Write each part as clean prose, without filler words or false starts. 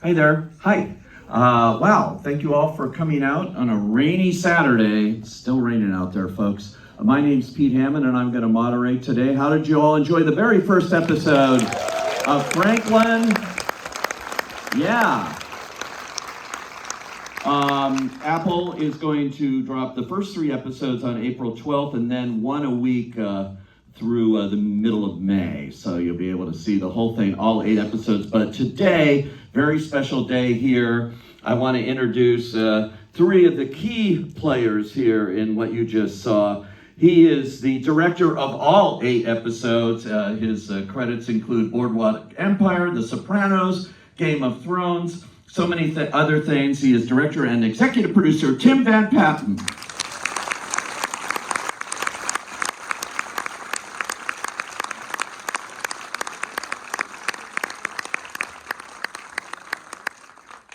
Hi there. Hi. Wow, thank you all for coming out on a rainy Saturday. It's still raining out there, folks. My name's Pete Hammond, and I'm going to moderate today. How did you all enjoy the very first episode of Franklin? Yeah. Apple is going to drop the first 3 episodes on April 12th, and then one a week through the middle of May. So you'll be able to see the whole thing, all 8 episodes. But today, very special day here. I want to introduce 3 of the key players here in what you just saw. He is the director of all 8 episodes. His credits include Boardwalk Empire, The Sopranos, Game of Thrones, so many other things. He is director and executive producer, Tim Van Patten.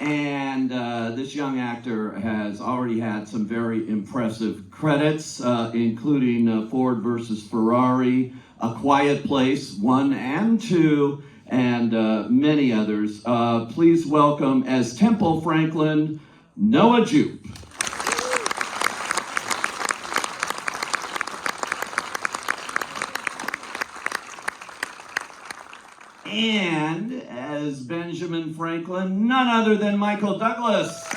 And this young actor has already had some very impressive credits, including Ford versus Ferrari, A Quiet Place 1 and 2, and many others. Please welcome, as Temple Franklin, Noah Jupe. And as Benjamin Franklin, none other than Michael Douglas.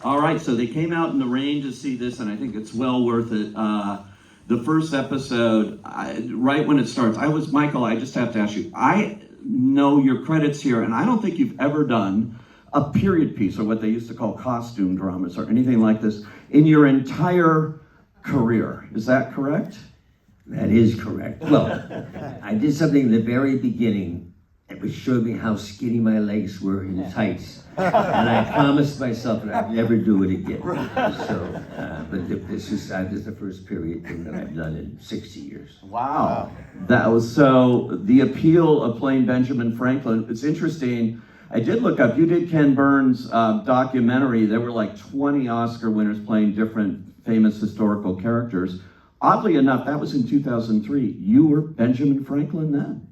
All right, so they came out in the rain to see this, and I think it's well worth it. The first episode, right when it starts, Michael, I just have to ask you, I know your credits here, and I don't think you've ever done a period piece, or what they used to call costume dramas, or anything like this, in your entire career. Is that correct? That is correct. Well, I did something in the very beginning that would show me how skinny my legs were in tights. And I promised myself that I'd never do it again. So, but this is the first period thing that I've done in 60 years. Wow. That was so, the appeal of playing Benjamin Franklin, it's interesting. I did look up, you did Ken Burns' documentary. There were like 20 Oscar winners playing different famous historical characters. Oddly enough, that was in 2003. You were Benjamin Franklin then?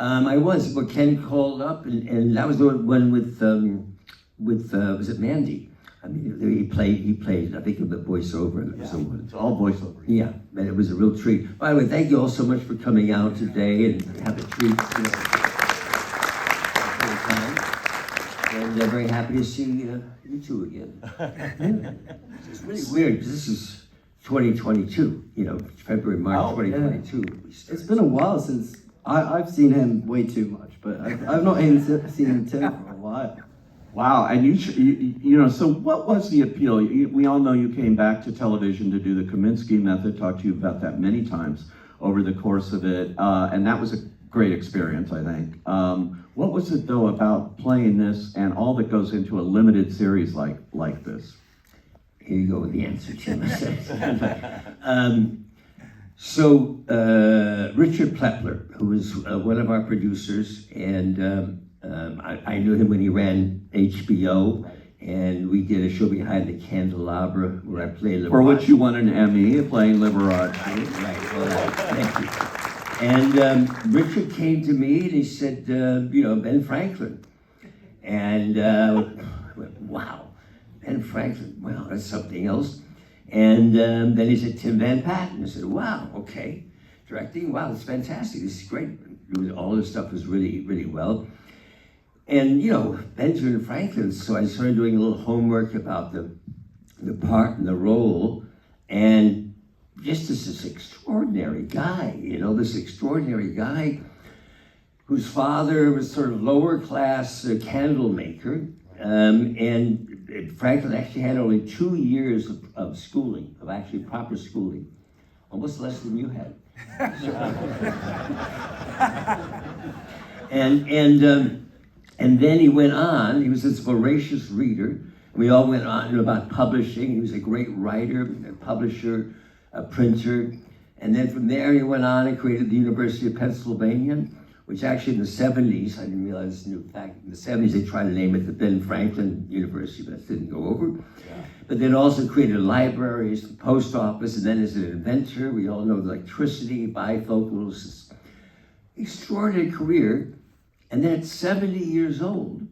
I was, but Ken called up, and that was the one with was it Mandy? I mean, he played, I think, the voiceover. Yeah, it's all voiceover. Yeah, but it was a real treat. By the way, thank you all so much for coming out today and have a treat. And I'm very happy to see you 2 again. Yeah. It's really weird, because this is 2022, February, March 2022. Yeah. It's been a while since I've seen him way too much, but I've not seen him for a while. Wow, and so what was the appeal? We all know you came back to television to do the Kaminsky Method, talked to you about that many times over the course of it, and that was a great experience, I think. What was it, though, about playing this and all that goes into a limited series like this? Here you go with the answer, Tim. So Richard Plepler, who was one of our producers, and I knew him when he ran HBO, and we did a show behind the candelabra where I played Liberace. For which you won an Emmy, playing Liberace. Right, well, thank you. And Richard came to me and he said, Ben Franklin. And I went, wow, Ben Franklin, wow, that's something else. And then he said, Tim Van Patten. I said, wow, okay. Directing, wow, that's fantastic. This is great. All this stuff was really, really well. And, Benjamin Franklin, so I started doing a little homework about the part and the role. And just this extraordinary guy, this extraordinary guy whose father was sort of lower class candle maker. And Franklin actually had only 2 years of schooling, of actually proper schooling, almost less than you had. And then he went on. He was this voracious reader. We all went on about publishing. He was a great writer, a publisher, a printer. And then from there he went on and created the University of Pennsylvania, which actually in the 70s, I didn't realize this new fact, in the 70s they tried to name it the Ben Franklin University, but that didn't go over. Yeah. But then also created libraries, the post office, and then as an inventor, we all know the electricity, bifocals, extraordinary career. And then at 70 years old,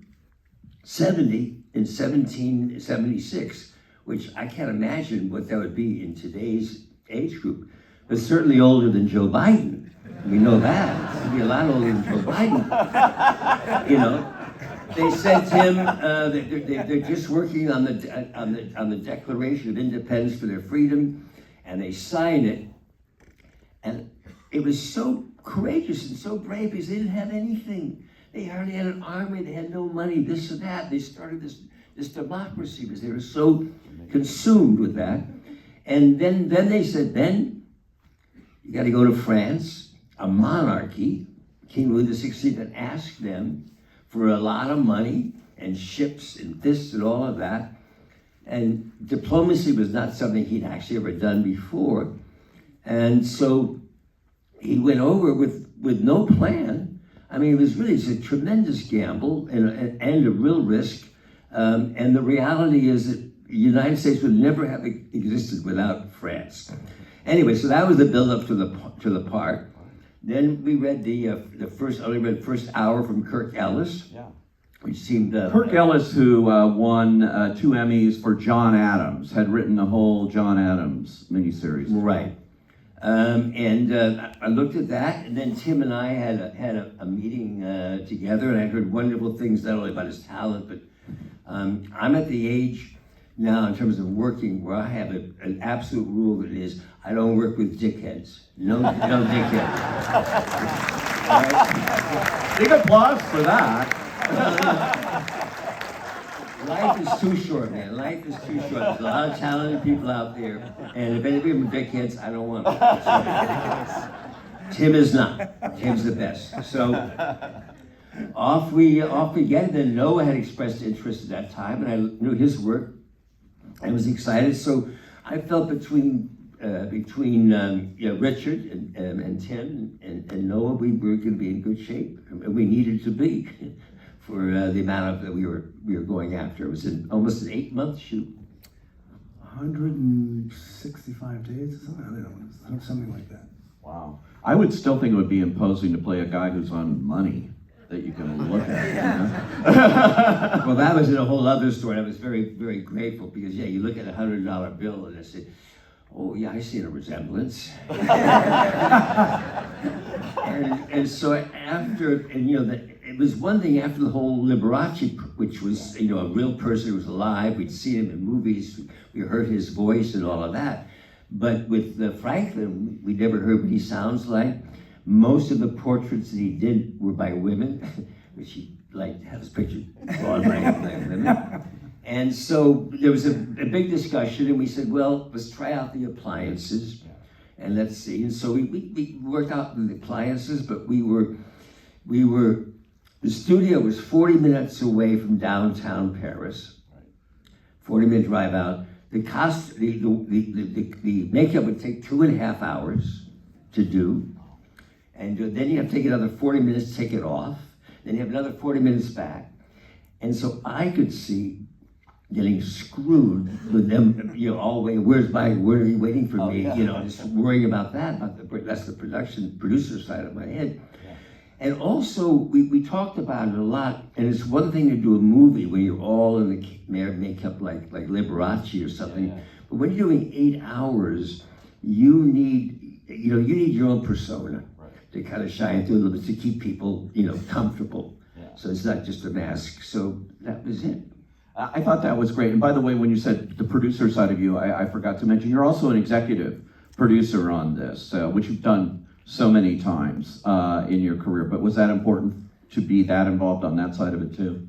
70 in 1776, which I can't imagine what that would be in today's age group, but certainly older than Joe Biden. We know that. He'd be a lot older than Joe Biden. You know, they said to him, they're just working on the Declaration of Independence for their freedom, and they sign it. And it was so courageous and so brave because they didn't have anything. They hardly had an army, they had no money, this or that. They started this democracy because they were so consumed with that. And then they said, Ben, you got to go to France, a monarchy, King Louis XVI, and ask them for a lot of money and ships and this and all of that. And diplomacy was not something he'd actually ever done before. And so he went over with no plan. I mean, it's a tremendous gamble and a real risk. And the reality is that the United States would never have existed without France. Anyway, so that was the build-up to the part. Then we read only read first hour from Kirk Ellis, which seemed... Kirk Ellis, who won 2 Emmys for John Adams, had written the whole John Adams miniseries. Right. I looked at that, and then Tim and I had a meeting together, and I heard wonderful things, not only about his talent, but I'm at the age now in terms of working where I have an absolute rule that is, I don't work with dickheads. No dickheads. All right? Big applause for that. Life is too short, man. Life is too short. There's a lot of talented people out there, and if any of them are dickheads, I don't want them. Tim is not. Tim's the best. So off we get. Then Noah had expressed interest at that time, and I knew his work. I was excited. So I felt between Richard and Tim and Noah, we were going to be in good shape, and we needed to be. For the amount that we were going after. It was almost an 8-month shoot. 165 days or something? I don't know, something like that. Wow. I would still think it would be imposing to play a guy who's on money that you can look at. Yeah. Well, that was in a whole other story. I was very, very grateful because, you look at a $100 bill and I said, oh, yeah, I see a resemblance. and so after, it was one thing after the whole Liberace, which was, a real person who was alive. We'd seen him in movies. We heard his voice and all of that. But with Franklin, we never heard what he sounds like. Most of the portraits that he did were by women, which he liked to have his picture drawn by women. And so there was a big discussion, and we said, well, let's try out the appliances, and let's see. And so we worked out the appliances, but the studio was 40 minutes away from downtown Paris, 40-minute drive out. The makeup would take 2.5 hours to do, and then you have to take another 40 minutes to take it off, then you have another 40 minutes back. And so I could see getting screwed with them, all waiting. Where are you waiting for me? Just worrying about that. That's the producer side of my head. Yeah. And also, we talked about it a lot. And it's one thing to do a movie when you're all in the makeup like Liberace or something. Yeah. But when you're doing 8 hours, you need your own persona to kind of shine through a little bit to keep people, comfortable. Yeah. So it's not just a mask. So that was it. I thought that was great. And by the way, when you said the producer side of you, I forgot to mention, you're also an executive producer on this, which you've done so many times in your career. But was that important to be that involved on that side of it too?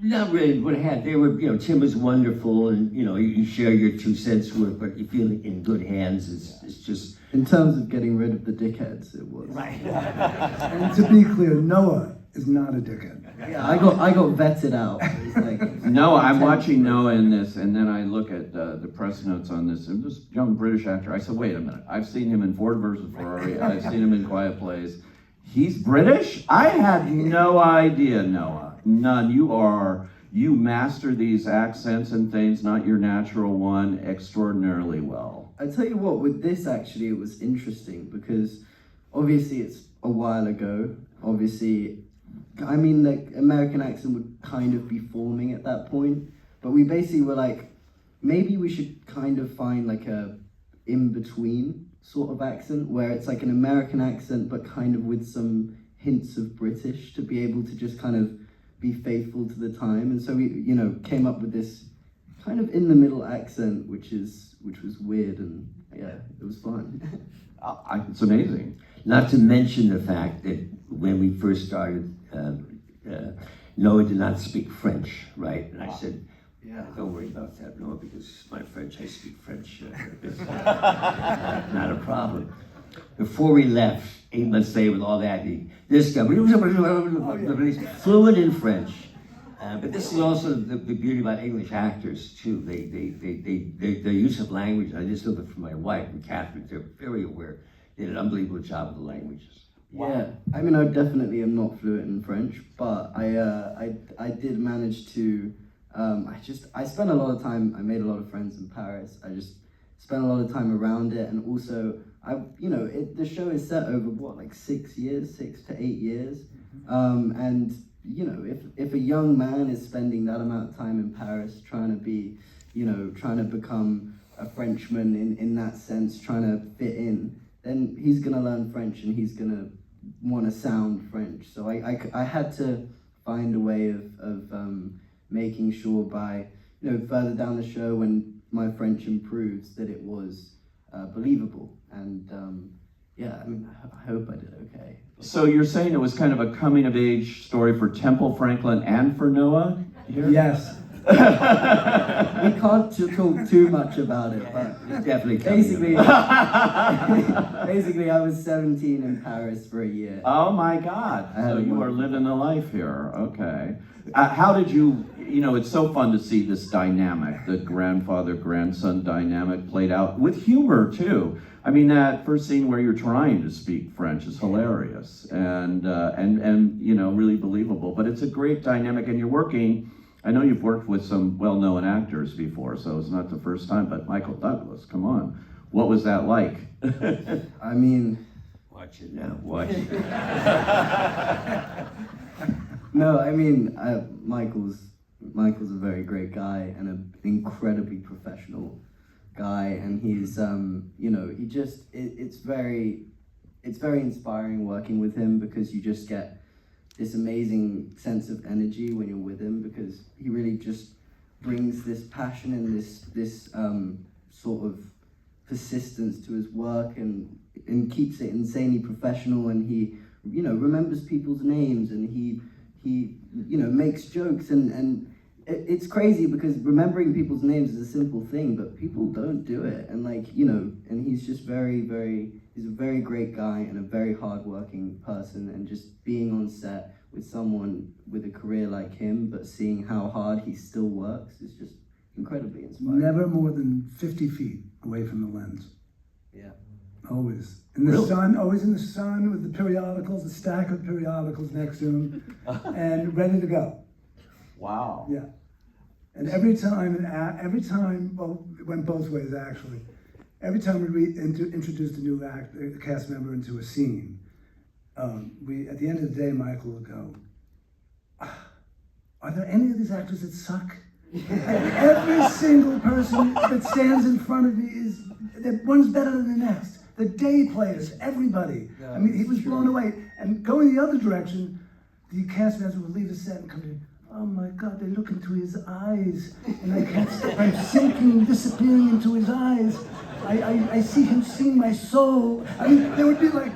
Not really. What I had, they were, Tim was wonderful, and you share your 2 cents worth, but you feel in good hands. It's just. In terms of getting rid of the dickheads, it was. Right. And to be clear, Noah is not a dickhead. Yeah, I got vetted out. It's like, Noah, I'm watching Noah in this, and then I look at the press notes on this, and this young British actor, I said, wait a minute, I've seen him in Ford vs. Ferrari, I've seen him in Quiet Place, He's British? I had no idea, Noah. None. You master these accents and things, not your natural one, extraordinarily well. I tell you what, with this actually, it was interesting because obviously it's a while ago. Obviously, I mean, like, American accent would kind of be forming at that point, but we basically were like, maybe we should kind of find like a in-between sort of accent where it's like an American accent, but kind of with some hints of British to be able to just kind of be faithful to the time. And so we, you know, came up with this kind of in the middle accent, which was weird, and yeah, it was fun. It's amazing. Not to mention the fact that when we first started, Noah did not speak French, right? And I said, Yeah. don't worry about that, Noah, because my French, I speak French. It's not a problem. Before we left, 8 months later with all that, this guy, fluent in French. But this is also the beauty about English actors too. Their use of language. I just know that from my wife and Catherine. They're very aware. They did an unbelievable job with the languages. Yeah, I mean, I definitely am not fluent in French, but I did manage to. I spent a lot of time. I made a lot of friends in Paris. I just spent a lot of time around it, and also the show is set over what, like 6 years, 6 to 8 years, and you know, if a young man is spending that amount of time in Paris trying to become a Frenchman in that sense, trying to fit in, then he's gonna learn French and he's gonna want to sound French. So I had to find a way of making sure by, you know, further down the show when my French improves that it was believable. And yeah, I mean, I hope I did okay. So you're saying it was kind of a coming-of-age story for Temple Franklin and for Noah here? Yes. We can't talk too much about it, but It's definitely basically, basically, I was 17 in Paris for a year. Oh my God! I had So a you are wonderful- living the life here. Okay. How did you? You know, it's so fun to see this dynamic, the grandfather-grandson dynamic played out with humor too. I mean, that first scene where you're trying to speak French is hilarious and you know, really believable. But it's a great dynamic, and you're working. I know you've worked with some well-known actors before, so it's not the first time. But Michael Douglas, come on, what was that like? I mean, Watch it now, watch it. no, I mean, Michael's a very great guy and an incredibly professional guy, and he's you know, he just it's very inspiring working with him because you just get this amazing sense of energy when you're with him, because he really just brings this passion and this sort of persistence to his work, and keeps it insanely professional, and he, you know, remembers people's names, and he you know, makes jokes, and it's crazy because remembering people's names is a simple thing, but people don't do it, and like, you know, and he's just he's a very great guy and a very hardworking person, and just being on set with someone with a career like him, but seeing how hard he still works is just incredibly inspiring. Never more than 50 feet away from the lens. Yeah. Always. In the sun, always in the sun with the periodicals, a stack of periodicals next to him, and ready to go. Wow. Yeah. And every time, well, it went both ways actually. Every time we introduced a new cast member into a scene, we, at the end of the day, Michael would go, are there any of these actors that suck? And every single person that stands in front of me that one's better than the next. The day players, everybody. Yeah, I mean, he was true. blown away. And going the other direction, the cast members would leave the set and come in. Oh my God, they look into his eyes, and I can't stop. I'm sinking, disappearing into his eyes. I see him seeing my soul. I mean, they would be like,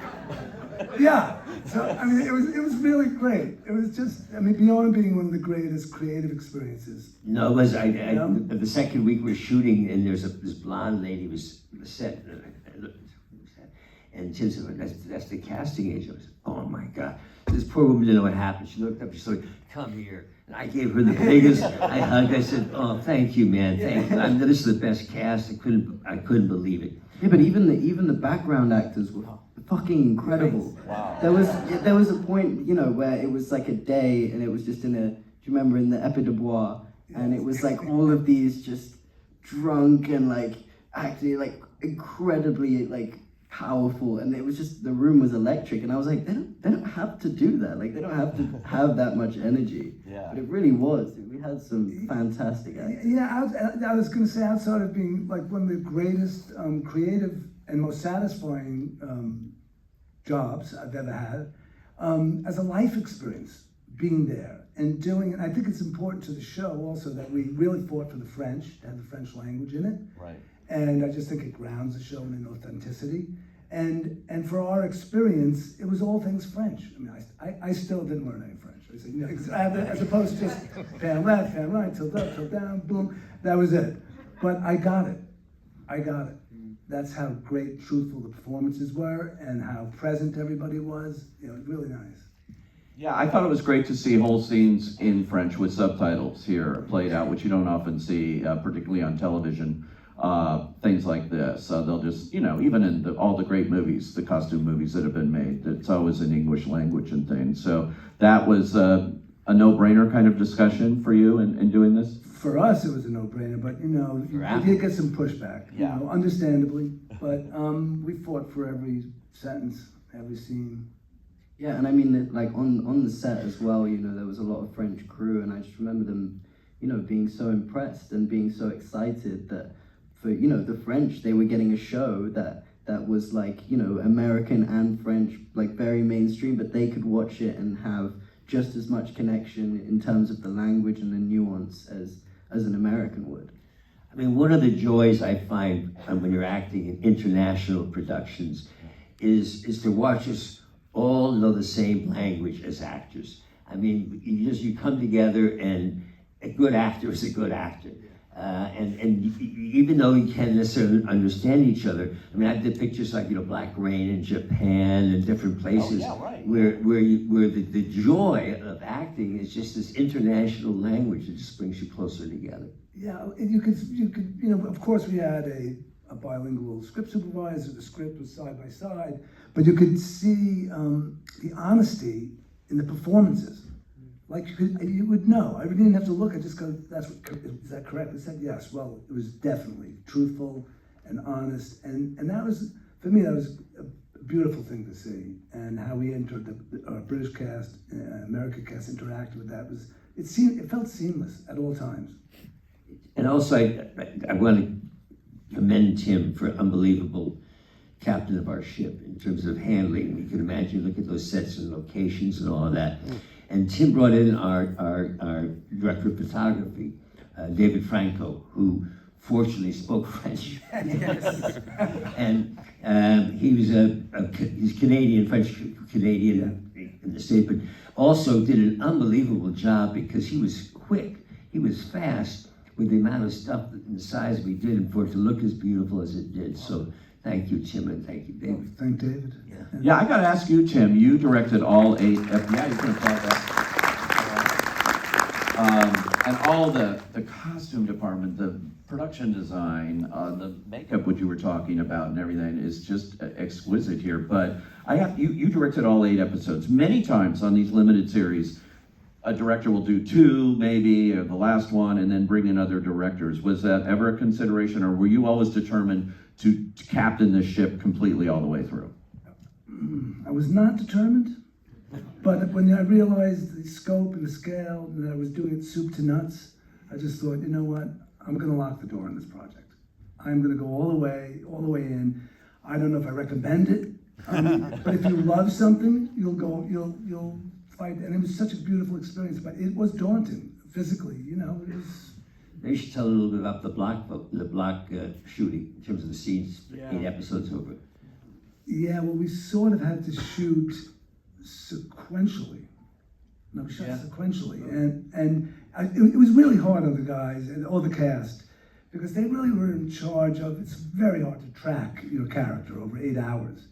yeah. So, I mean, it was really great. It was just, I mean, beyond being one of the greatest creative experiences. No, it was, the second week we were shooting, and there's this blonde lady was on the set, and I looked, and Tim said, that's the casting agent. I said, oh my God. This poor woman didn't know what happened. She looked up, she said, come here. And I gave her the biggest, I hugged, I said, oh, thank you, man, thank you. This is the best cast, I couldn't believe it. Yeah, but even the background actors were fucking incredible. Wow. There was a point, where it was like a day, and it was just do you remember in the Épée de Bois, and it was like all of these just drunk and like acting like incredibly like powerful, and it was just, the room was electric, and I was like, they don't have to do that, like they don't have to have that much energy. Yeah. But it really was. We had some fantastic actors. Yeah, I was going to say, outside of being like one of the greatest creative and most satisfying jobs I've ever had, as a life experience, being there and doing it. I think it's important to the show also that we really fought for the French, to have the French language in it. Right. And I just think it grounds the show in an authenticity. And for our experience, it was all things French. I mean, I still didn't learn any French. I said, as opposed to just pan left, pan right, tilt up, tilt down, boom. That was it. But I got it. That's how great, truthful the performances were, and how present everybody was. It was really nice. Yeah, I thought it was great to see whole scenes in French with subtitles here played out, which you don't often see, particularly on television. Things like this. They'll just, even in all the great movies, the costume movies that have been made, it's always in English language and things. So that was a no-brainer kind of discussion for you in doing this? For us, it was a no-brainer, but we did get some pushback, understandably. But we fought for every sentence, every scene. Yeah, and I mean, like on the set as well, there was a lot of French crew, and I just remember them, being so impressed and being so excited that for, the French, they were getting a show that was like, American and French, like very mainstream, but they could watch it and have just as much connection in terms of the language and the nuance as an American would. I mean, one of the joys I find when you're acting in international productions is to watch us all know the same language as actors. I mean, you come together, and a good actor is a good actor. And even though you can't necessarily understand each other, I mean, I did pictures like, Black Rain in Japan and different places where the joy of acting is just this international language that just brings you closer together. Yeah, and you could, of course we had a bilingual script supervisor, the script was side by side, but you could see the honesty in the performances. Like you would know. I didn't have to look. I just go, is that correct? I said yes. Well, it was definitely truthful and honest, and that was, for me, that was a beautiful thing to see. And how we entered the British cast, American cast interacted with that it felt seamless at all times. And also, I want to commend Tim for unbelievable captain of our ship in terms of handling. You can imagine, look at those sets and locations and all of that. And Tim brought in our director of photography, David Franco, who fortunately spoke French. And he's Canadian, French-Canadian in the state, but also did an unbelievable job because he was quick, he was fast with the amount of stuff and the size we did, and for it to look as beautiful as it did. So thank you, Tim, and thank you, David. Thank David. Yeah, I got to ask you, Tim. You directed all 8. Yeah, you can applaud that. And all the costume department, the production design, the makeup, what you were talking about, and everything is just exquisite here. But you directed all 8 episodes. Many times on these limited series, a director will do 2, maybe, or the last one, and then bring in other directors. Was that ever a consideration, or were you always determined to captain the ship completely all the way through? I was not determined, but when I realized the scope and the scale, and that I was doing it soup to nuts, I just thought, you know what? I'm going to lock the door on this project. I'm going to go all the way in. I don't know if I recommend it, but if you love something, you'll fight. And it was such a beautiful experience, but it was daunting physically. It was. Maybe you should tell a little bit about the block shooting in terms of the scenes, 8 episodes over. Yeah, well, we sort of had to shoot sequentially. No, we shot sequentially, and it was really hard on the guys and all the cast because they really were in charge of. It's very hard to track your character over 8 hours,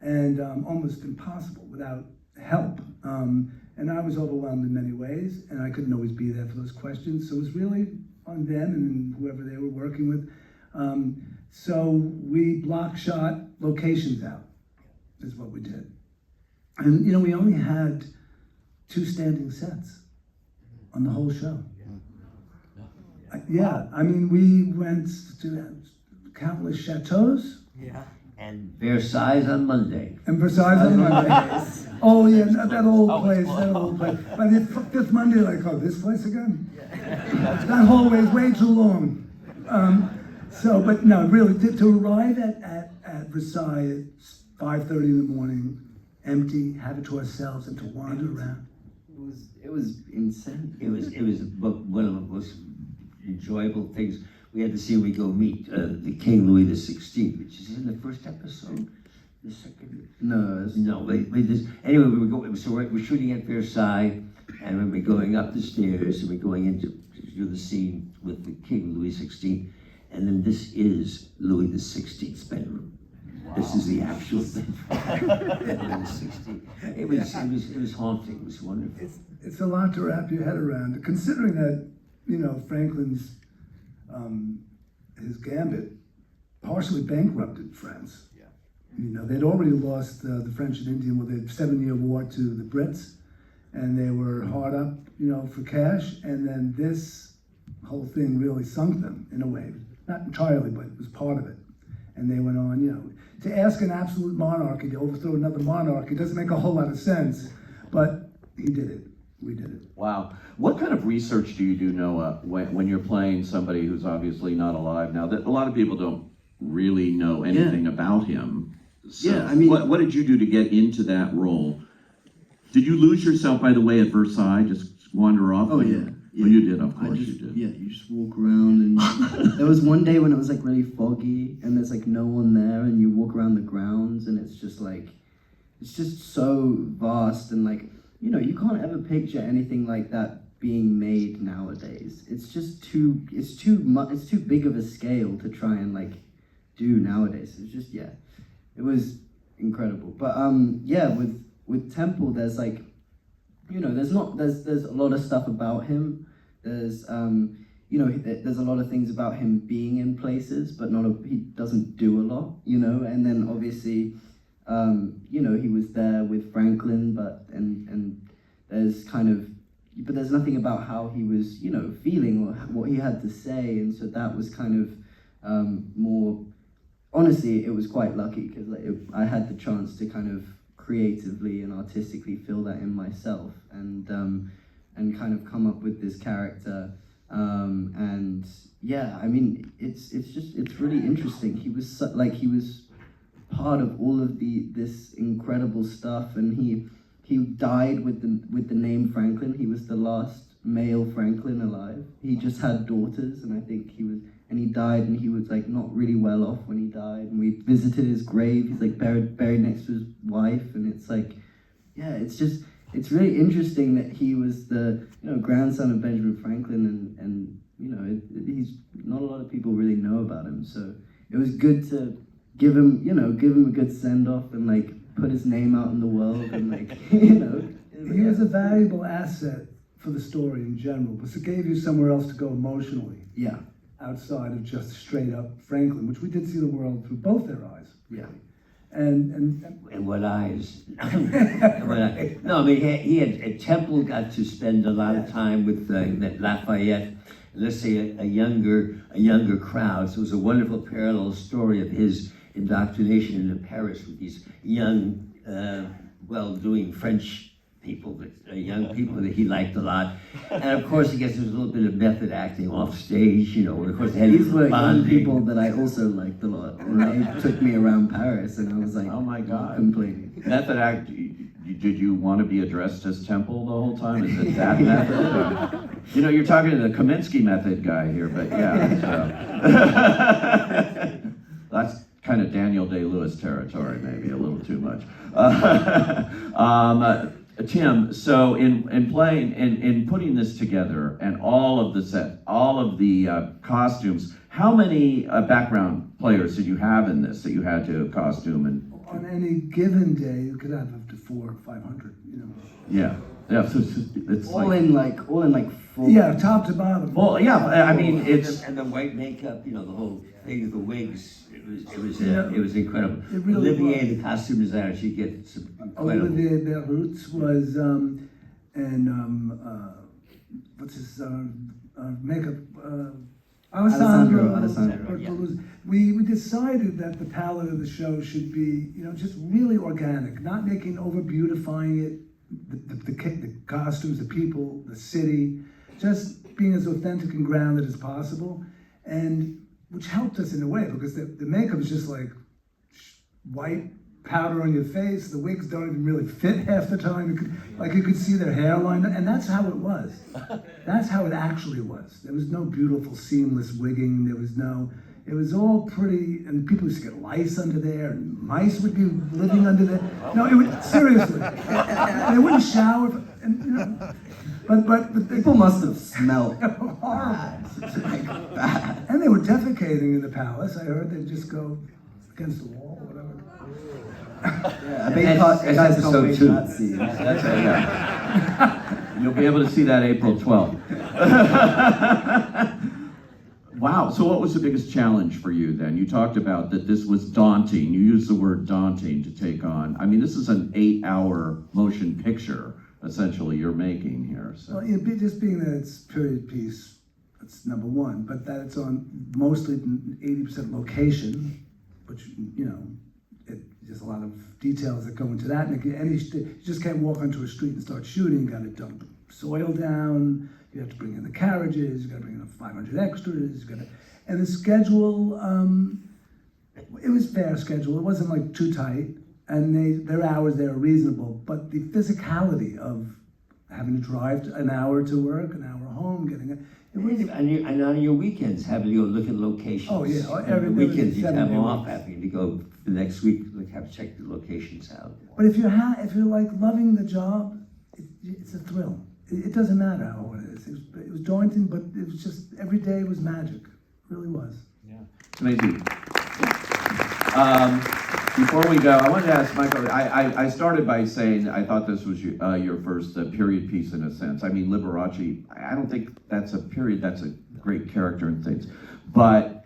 and almost impossible without help. And I was overwhelmed in many ways, and I couldn't always be there for those questions. So it was really on them and whoever they were working with. So we block shot locations out, is what we did. And we only had 2 standing sets on the whole show. Yeah, I mean, we went to countless chateaus. Yeah. And Versailles on Monday. And Versailles on Monday. Oh yeah, that old place. By the 5th Monday, like, oh, this place again? That hallway's way too long. But no, really, to arrive at Versailles at 5:30 in the morning, empty, have it to ourselves, and to wander around. It was insane. It was one of the most enjoyable things. We had to see when we go meet the King Louis XVI, which is in the first episode. The second? No. Anyway, we're shooting at Versailles, and when we're going up the stairs, and we're going into to do the scene with the King Louis XVI, and then this is Louis XVI's bedroom. Wow. This is the actual bedroom. Louis XVI. It was haunting. It was wonderful. It's a lot to wrap your head around, considering that Franklin's his gambit partially bankrupted France. They'd already lost the French and Indian with the 7-year war to the Brits, and they were hard up, for cash. And then this whole thing really sunk them in a way, not entirely, but it was part of it. And they went on, to ask an absolute monarchy to overthrow another monarchy doesn't make a whole lot of sense, but he did it. We did it. Wow. What kind of research do you do, Noah, when you're playing somebody who's obviously not alive now? That a lot of people don't really know anything about him. So Yeah, I mean, what did you do to get into that role? Did you lose yourself, by the way, at Versailles? Just wander off? Oh, yeah. Well, you did, of course you did. Yeah, you just walk around, and there was one day when it was like really foggy, and there's like no one there, and you walk around the grounds, and it's just so vast, and like, you can't ever picture anything like that being made nowadays. It's just too big of a scale to try and like do nowadays. It's just, it was incredible. But with Temple, there's like, there's a lot of stuff about him. There's there's a lot of things about him being in places, but he doesn't do a lot, and then obviously he was there with Franklin, but there's nothing about how he was, feeling or what he had to say, and so that was kind of more. Honestly, it was quite lucky because I had the chance to kind of creatively and artistically fill that in myself, and kind of come up with this character. It's really interesting. He was part of all of this incredible stuff, and he died with the name Franklin. He was the last male Franklin alive. He just had daughters, and I think he died, and he was like not really well off when he died. And we visited his grave. He's like buried next to his wife, and it's like, it's really interesting that he was the grandson of Benjamin Franklin, and he's not a lot of people really know about him. So it was good to give him a good send off and like put his name out in the world, and like He was a valuable asset for the story in general, because it gave you somewhere else to go emotionally. Yeah. Outside of just straight up Franklin, which we did see the world through both their eyes. Yeah. And what eyes? No, I mean, he had Temple got to spend a lot of time with Lafayette. Let's say a younger crowd. So it was a wonderful parallel story of his indoctrination into Paris with these young, well-doing French people, young people that he liked a lot. And of course, I guess there was a little bit of method acting off stage, and of course, they had these were young bonding. people that I also liked a lot, and they took me around Paris, and I was like, Oh my God. complaining. Method act, did you want to be addressed as Temple the whole time? Is it that method? You're talking to the Kaminsky method guy here, but that's kind of Daniel Day-Lewis territory, maybe a little too much. Tim, so in playing, in putting this together, and all of the set, all of the costumes, how many background players did you have in this that you had to costume? And on any given day, you could have up to 400 or 500. yeah, so it's all in like full. Yeah, top to bottom. Well, yeah, I mean, it's and the white makeup, you know, the whole thing, the wigs. Yeah. It was incredible. It really Olivier, was. the costume designer, she gets some incredible. Olivier Berrutz was, what's his makeup? Alessandro Bertoluzzi. We decided that the palette of the show should be, you know, just really organic, not making over beautifying it. The costumes, the people, the city, just being as authentic and grounded as possible, and which helped us in a way because the makeup is just like white powder on your face. The wigs don't even really fit half the time. You could see their hairline, and that's how it was. That's how it actually was. There was no beautiful seamless wigging. There was no. It was all pretty, and people used to get lice under there, and mice would be living under there. No, it would seriously. They wouldn't shower, and you know. But People must have smelled horrible. bad. And they were defecating in the palace. I heard they'd just go against the wall or whatever. Yeah, I think guys can't wait for that scene. That's it, yeah. You'll be able to see that April 12th. Wow, so what was the biggest challenge for you then? You talked about that this was daunting. You used the word daunting to take on. I mean, this is an 8-hour motion picture, essentially, you're making here. So. Well, just being that it's period piece, that's number one, but that it's on mostly 80% location, which, you know, there's a lot of details that go into that. And you just can't walk onto a street and start shooting. You got to dump soil down. You have to bring in the carriages. You got to bring in 500 extras. And the schedule, it was fair schedule. It wasn't like too tight, and their hours there are reasonable. But the physicality of having to drive an hour to work, an hour home, And on your weekends, having to go look at locations. Oh, yeah. Every weekends you have 7-day off, weeks. having to go the next week, have to check the locations out. But if you're like loving the job, it's a thrill. It doesn't matter how hard it is. It was daunting, but it was just every day was magic. It really was. Yeah, it's amazing. Before we go, I wanted to ask Michael. I started by saying I thought this was your first period piece in a sense. I mean, Liberace. I don't think that's a period. That's a great character and things, but.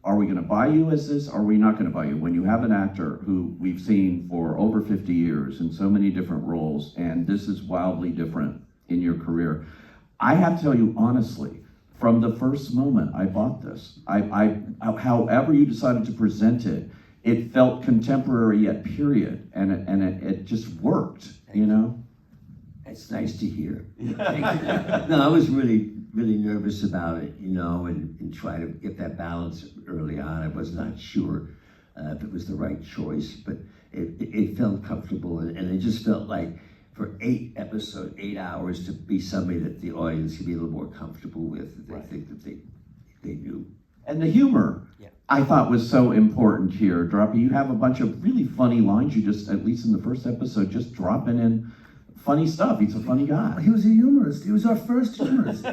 Are we going to buy you as this? Or are we not going to buy you? When you have an actor who we've seen for over 50 years in so many different roles, and this is wildly different in your career, I have to tell you honestly, from the first moment I bought this, however you decided to present it, it felt contemporary yet period, and it just worked, you know? It's nice to hear. No, I was really nervous about it, you know, and try to get that balance early on. I was not sure if it was the right choice, but it felt comfortable, and it just felt like for 8 hours to be somebody that the audience could be a little more comfortable with, that they think that they knew. And the humor, I thought was so important here. You have a bunch of really funny lines. You just, at least in the first episode, just dropping in funny stuff. He's a funny guy. He was a humorist. He was our first humorist,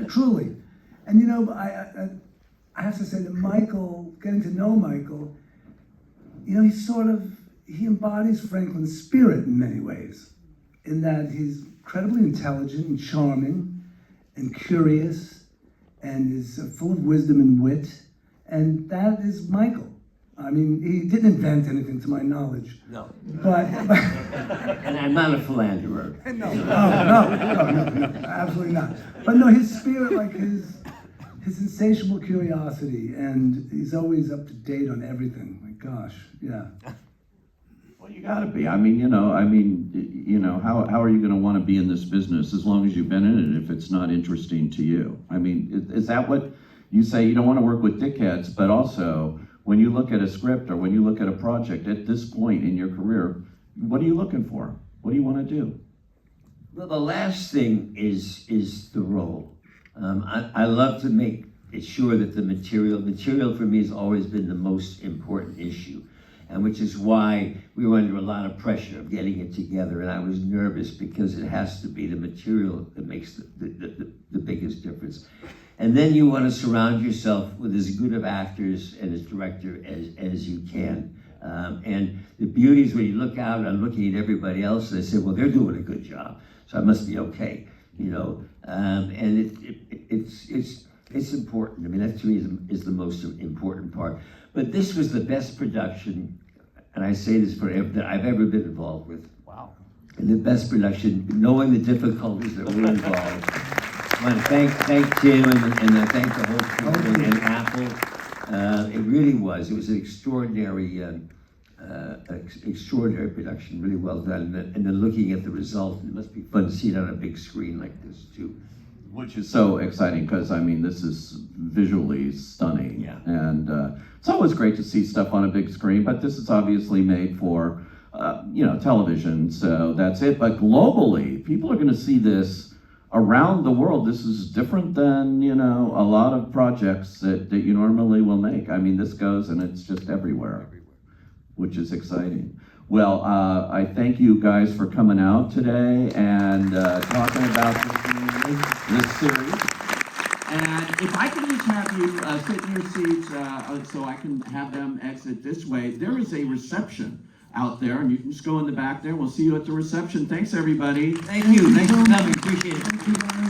truly. And you know, I have to say that Michael, getting to know Michael, you know, he embodies Franklin's spirit in many ways, in that he's incredibly intelligent and charming and curious and is full of wisdom and wit, and that is Michael. I mean, he didn't invent anything to my knowledge. No. But And I'm not a philanderer. no, absolutely not. But no, his spirit, like his insatiable curiosity, and he's always up to date on everything. My gosh, yeah. Well, you gotta be. I mean, how are you gonna want to be in this business as long as you've been in it if it's not interesting to you? I mean, is that what you say? You don't want to work with dickheads, but also when you look at a script or when you look at a project at this point in your career, what are you looking for? What do you want to do? Well, the last thing is the role. I love to make it sure that the material for me has always been the most important issue, and which is why we were under a lot of pressure of getting it together, and I was nervous because it has to be the material that makes the biggest difference. And then you want to surround yourself with as good of actors and as director as you can. And the beauty is when you look out, I'm looking at everybody else, and I say, well, they're doing a good job, so I must be okay. You know, And it's important. I mean, that to me is the most important part. But this was the best production, and I say this that I've ever been involved with. Wow. And the best production, knowing the difficulties that were involved. I want to thank Tim and I thank the whole team and Apple. It really was. It was an extraordinary, extraordinary production, really well done. And then looking at the result, it must be fun to see it on a big screen like this too. Which is so exciting because, I mean, this is visually stunning. Yeah. And it's always great to see stuff on a big screen, but this is obviously made for, television, so that's it. But globally, people are going to see this around the world. This is different than, a lot of projects that you normally will make. I mean, this goes and it's just everywhere, which is exciting. Well, I thank you guys for coming out today and talking about this series. And if I can just have you sit in your seats so I can have them exit this way, there is a reception out there, and you can just go in the back there. We'll see you at the reception. Thanks, everybody. Thank you. Thanks for coming. Appreciate it. Thank you very